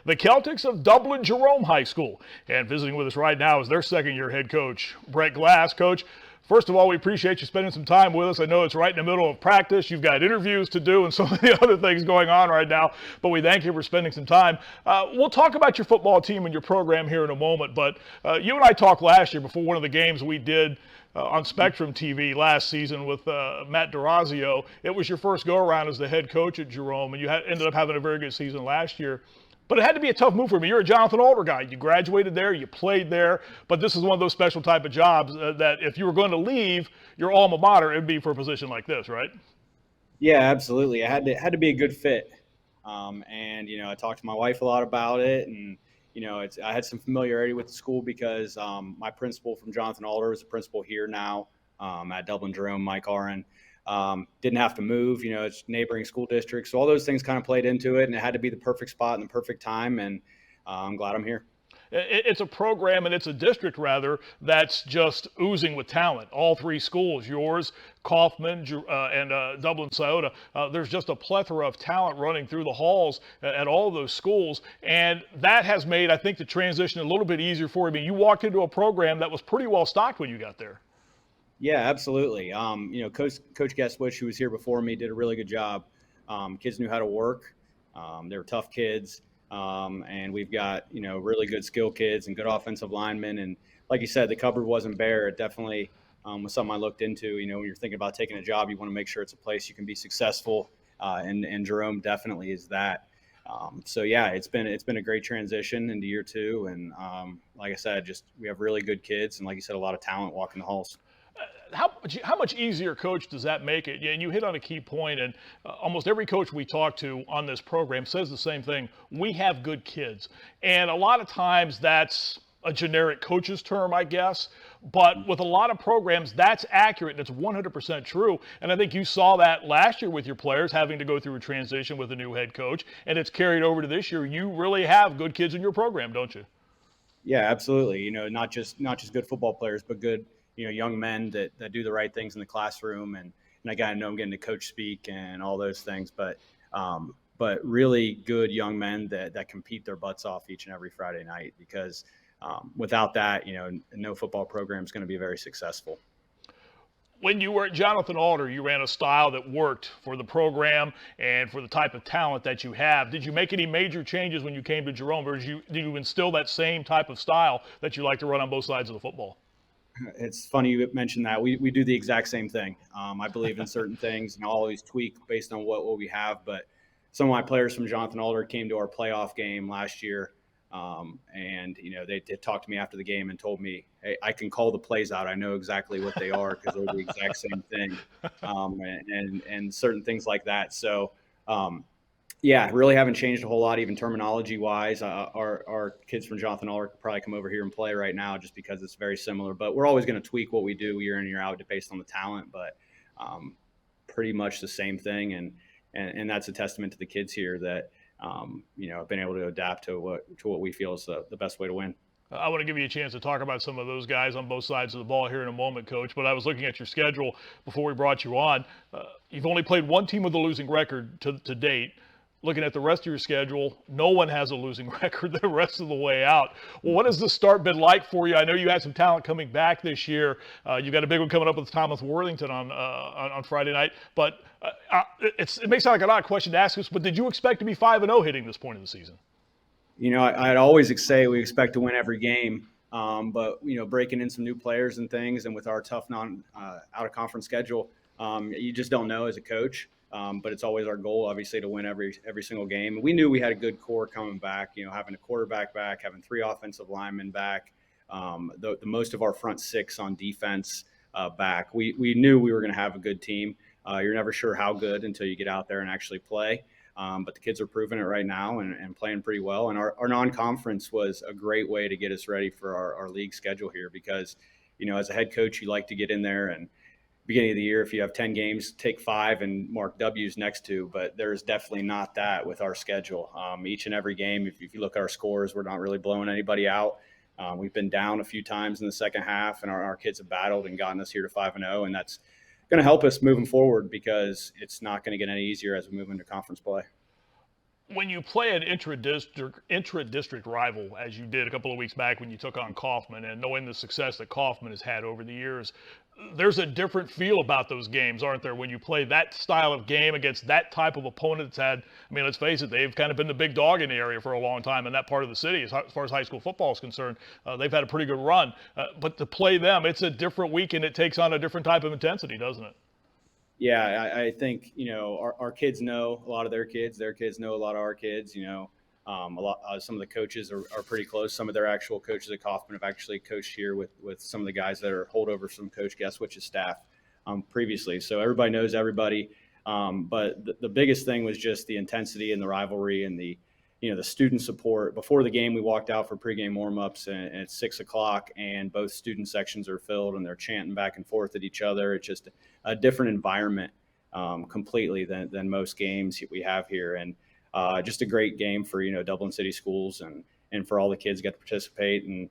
the Celtics of Dublin Jerome High School. And visiting with us right now is their second-year head coach, Brett Glass. Coach, first of all, we appreciate you spending some time with us. I know it's right in the middle of practice. You've got interviews to do and so many other things going on right now, but we thank you for spending some time. We'll talk about your football team and your program here in a moment, but you and I talked last year before one of the games we did on Spectrum TV last season with Matt D'Orazio. It was your first go-around as the head coach at Jerome, and you ended up having a very good season last year. But it had to be a tough move for me. You're a Jonathan Alder guy. You graduated there, you played there, but this is one of those special type of jobs that if you were going to leave your alma mater, it would be for a position like this, right? Yeah, absolutely. It had to be a good fit. And I talked to my wife a lot about it, and I had some familiarity with the school because my principal from Jonathan Alder is a principal here now at Dublin Jerome, Mike Aron. Didn't have to move, it's neighboring school districts. So all those things kind of played into it, and it had to be the perfect spot and the perfect time. And I'm glad I'm here. It's a program, and it's a district, rather, that's just oozing with talent. All three schools, yours, Kaufman, and Dublin Scioto, there's just a plethora of talent running through the halls at all of those schools. And that has made, I think, the transition a little bit easier for you. I mean, you walked into a program that was pretty well stocked when you got there. Yeah, absolutely. Coach Guestwich, who was here before me, did a really good job. Kids knew how to work. They were tough kids. And we've got, really good skill kids and good offensive linemen. And like you said, the cupboard wasn't bare. It definitely was something I looked into. When you're thinking about taking a job, you want to make sure it's a place you can be successful. And Jerome definitely is that. So yeah, it's been a great transition into year two. And like I said, we have really good kids. And like you said, a lot of talent walking the halls. How much easier, Coach, does that make it? And you hit on a key point, and almost every coach we talk to on this program says the same thing. We have good kids. And a lot of times that's a generic coach's term, I guess. But with a lot of programs, that's accurate, and it's 100% true. And I think you saw that last year with your players having to go through a transition with a new head coach, and it's carried over to this year. You really have good kids in your program, don't you? Yeah, absolutely. Not just good football players, but good young men that do the right things in the classroom. And I know I'm getting to coach speak and all those things, but really good young men that compete their butts off each and every Friday night, because without that, no football program is going to be very successful. When you were at Jonathan Alder, you ran a style that worked for the program and for the type of talent that you have. Did you make any major changes when you came to Jerome, or did you instill that same type of style that you like to run on both sides of the football? It's funny you mentioned that. We do the exact same thing. I believe in certain things, and I'll always tweak based on what we have. But some of my players from Jonathan Alder came to our playoff game last year, and they talked to me after the game and told me, "Hey, I can call the plays out. I know exactly what they are because they're the exact same thing," and certain things like that. So. Yeah, really haven't changed a whole lot, even terminology-wise. Our kids from Jonathan Alder could probably come over here and play right now just because it's very similar. But we're always going to tweak what we do year in and year out based on the talent. But pretty much the same thing, and that's a testament to the kids here that have been able to adapt to what we feel is the best way to win. I want to give you a chance to talk about some of those guys on both sides of the ball here in a moment, Coach. But I was looking at your schedule before we brought you on. You've only played one team with a losing record to date. Looking at the rest of your schedule, no one has a losing record the rest of the way out. Well, what has the start been like for you? I know you had some talent coming back this year. You've got a big one coming up with Thomas Worthington on Friday night. But it may sound like an odd question to ask us, but did you expect to be 5-0 hitting this point of the season? I'd always say we expect to win every game. But breaking in some new players and things, and with our tough out of conference schedule, you just don't know as a coach. But it's always our goal, obviously, to win every single game. We knew we had a good core coming back, having a quarterback back, having 3 offensive linemen back, the most of our front 6 on defense back. We knew we were going to have a good team. You're never sure how good until you get out there and actually play. But the kids are proving it right now and playing pretty well. And our non-conference was a great way to get us ready for our league schedule here because, as a head coach, you like to get in there and beginning of the year, if you have 10 games, take 5 and mark W's next to, but there's definitely not that with our schedule. Each and every game, if you look at our scores, we're not really blowing anybody out. We've been down a few times in the second half, and our kids have battled and gotten us here to 5-0, and that's going to help us moving forward because it's not going to get any easier as we move into conference play. When you play an intra-district rival, as you did a couple of weeks back when you took on Kaufman, and knowing the success that Kaufman has had over the years, there's a different feel about those games, aren't there? When you play that style of game against that type of opponent that's had, I mean, let's face it, they've kind of been the big dog in the area for a long time in that part of the city as far as high school football is concerned. They've had a pretty good run. But to play them, it's a different week and it takes on a different type of intensity, doesn't it? Yeah, I think our kids know a lot of their kids know a lot of our kids. Some of the coaches are pretty close. Some of their actual coaches at Kaufman have actually coached here with some of the guys that are holdovers from Coach Guestwich's staff previously. So everybody knows everybody. But the biggest thing was just the intensity and the rivalry and the student support. Before the game, we walked out for pregame warmups, and it's 6:00, and both student sections are filled, and they're chanting back and forth at each other. It's just a different environment completely than most games we have here, and just a great game for Dublin City schools and for all the kids get to participate and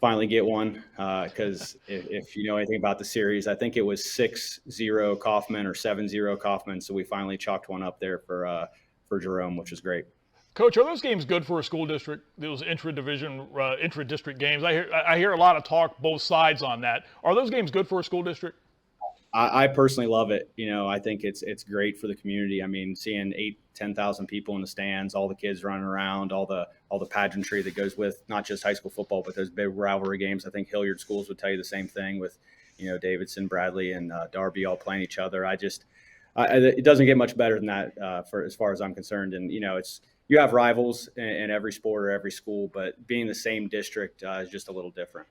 finally get one because if you know anything about the series, I think it was 6-0 Kaufman or 7-0 Kaufman, so we finally chalked one up there for Jerome, which is great. Coach, are those games good for a school district? Those intra-district games. I hear a lot of talk both sides on that. Are those games good for a school district? I personally love it. I think it's great for the community. I mean, seeing 10,000 people in the stands, all the kids running around, all the pageantry that goes with not just high school football, but those big rivalry games. I think Hilliard schools would tell you the same thing with, Davidson, Bradley, and Darby all playing each other. It doesn't get much better than that for as far as I'm concerned. And you have rivals in every sport or every school, but being the same district is just a little different.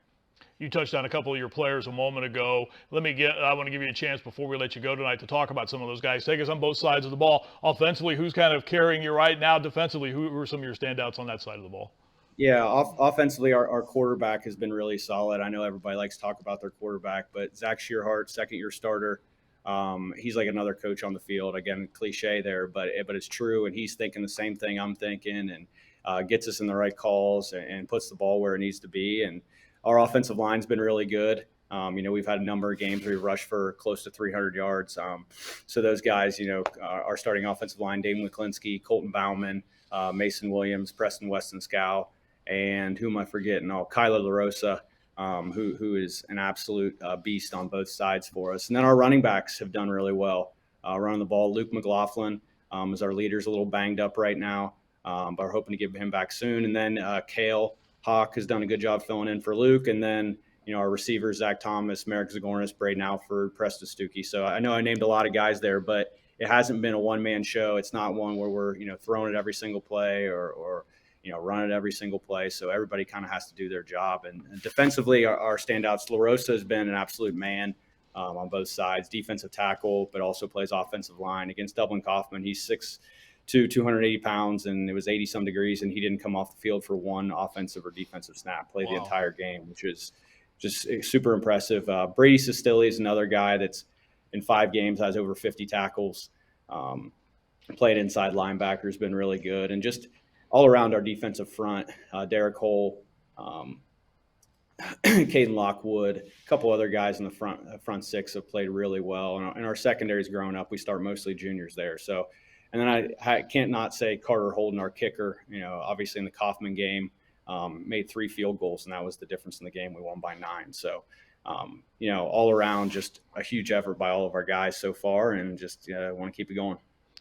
You touched on a couple of your players a moment ago. I want to give you a chance before we let you go tonight to talk about some of those guys. Take us on both sides of the ball. Offensively, who's kind of carrying you right now? Defensively, who are some of your standouts on that side of the ball? Yeah, offensively, our quarterback has been really solid. I know everybody likes to talk about their quarterback, but Zach Shearhart, second-year starter, he's like another coach on the field. Again, cliche there, but it's true, and he's thinking the same thing I'm thinking, and gets us in the right calls and puts the ball where it needs to be. And our offensive line's been really good. We've had a number of games where we've rushed for close to 300 yards. So those guys, our starting offensive line, Dave McClinsky, Colton Bauman, Mason Williams, Preston Weston Scow, and who am I forgetting? Kyler LaRosa, who is an absolute beast on both sides for us. And then our running backs have done really well running the ball. Luke McLaughlin is our leader, is a little banged up right now, but we're hoping to get him back soon. And then Kale Hawk has done a good job filling in for Luke. And then, our receivers, Zach Thomas, Merrick Zagornis, Braden Alford, Preston Stuckey. So I know I named a lot of guys there, but it hasn't been a one-man show. It's not one where we're, throwing it every single play or run it every single play. So everybody kind of has to do their job. And defensively, our standouts, LaRosa has been an absolute man on both sides, defensive tackle, but also plays offensive line. Against Dublin Kaufman, he's 6'2", 280 pounds, and it was 80-some degrees, and he didn't come off the field for one offensive or defensive snap, played the entire game, which is just super impressive. Brady Sestilli is another guy that's in 5 games has over 50 tackles, played inside linebacker, has been really good. And just all around our defensive front, Derek Hole, Caden Lockwood, a couple other guys in the front 6 have played really well. And our secondary's grown up. We start mostly juniors there. So, and then I can't not say Carter Holden, our kicker, obviously in the Kaufman game, made 3 field goals, and that was the difference in the game. We won by 9. So, all around, just a huge effort by all of our guys so far, and just want to keep it going.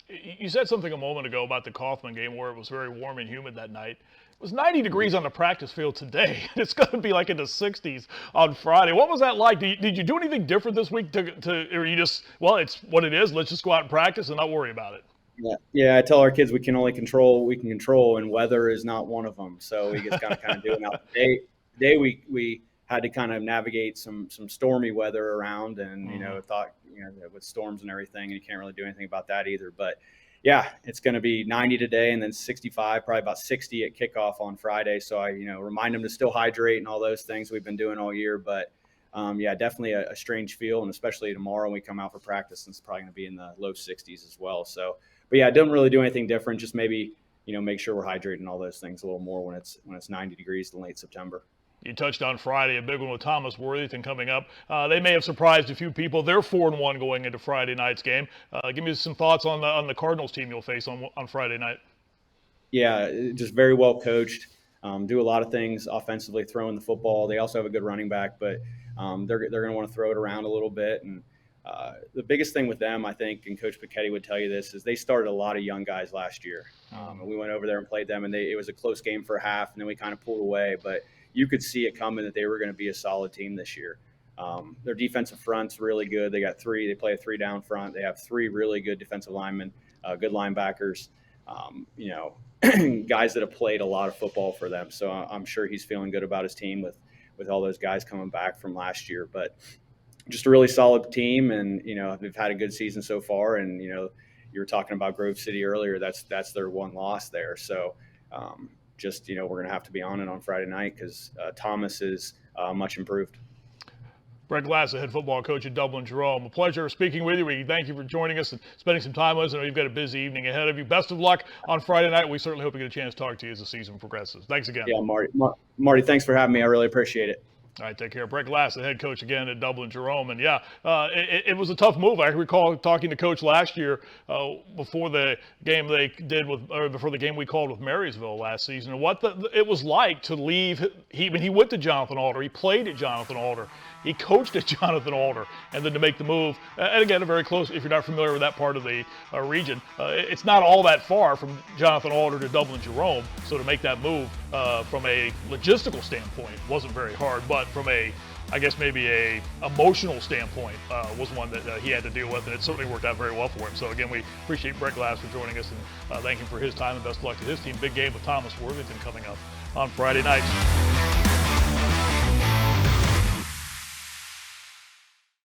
You said something a moment ago about the Kaufman game where it was very warm and humid that night. It was 90 degrees on the practice field today. It's going to be like in the 60s on Friday. What was that like? Did you do anything different this week or you just, well, it's what it is. Let's just go out and practice and not worry about it? Yeah. I tell our kids we can only control what we can control, and weather is not one of them. So we just kind of do it. Now today we had to kind of navigate some stormy weather around, and thought with storms and everything, and you can't really do anything about that either. But yeah, it's going to be 90 today, and then 65, probably about 60 at kickoff on Friday. So I remind them to still hydrate and all those things we've been doing all year. But definitely a strange feel, and especially tomorrow when we come out for practice, and it's probably going to be in the low 60s as well. So, but yeah, I didn't really do anything different. Just maybe make sure we're hydrating all those things a little more when it's 90 degrees in late September. You touched on Friday, a big one with Thomas Worthington coming up. They may have surprised a few people. They're 4-1 going into Friday night's game. Give me some thoughts on the Cardinals team you'll face on Friday night. Yeah, just very well coached. Do a lot of things offensively, throwing the football. They also have a good running back, but they're going to want to throw it around a little bit. And the biggest thing with them, I think, and Coach Piketty would tell you this, is they started a lot of young guys last year. And we went over there and played them, and it was a close game for a half, and then we kind of pulled away. But you could see it coming that they were going to be a solid team this year. Their defensive front's really good. They got three. They play a 3-down front. They have 3 really good defensive linemen, good linebackers. Guys that have played a lot of football for them. So I'm sure he's feeling good about his team with all those guys coming back from last year. But just a really solid team, and they've had a good season so far. And you were talking about Grove City earlier. That's their one loss there. So we're going to have to be on it on Friday night because Thomas is much improved. Brett Glass, the head football coach at Dublin Jerome. A pleasure speaking with you. We thank you for joining us and spending some time with us. I know you've got a busy evening ahead of you. Best of luck on Friday night. We certainly hope you get a chance to talk to you as the season progresses. Thanks again. Yeah, Marty, thanks for having me. I really appreciate it. All right, take care. Brett Glass, the head coach again at Dublin Jerome. And it was a tough move. I recall talking to Coach last year before the game before the game we called with Marysville last season, and what it was like to leave. He went to Jonathan Alder. He played at Jonathan Alder. He coached at Jonathan Alder, and then to make the move. And again, a very close. If you're not familiar with that part of the region, it's not all that far from Jonathan Alder to Dublin Jerome. So to make that move from a logistical standpoint wasn't very hard, but from maybe a emotional standpoint was one that he had to deal with, and it certainly worked out very well for him. So again, we appreciate Brett Glass for joining us and thank him for his time, and best of luck to his team. Big game with Thomas Worthington coming up on Friday night.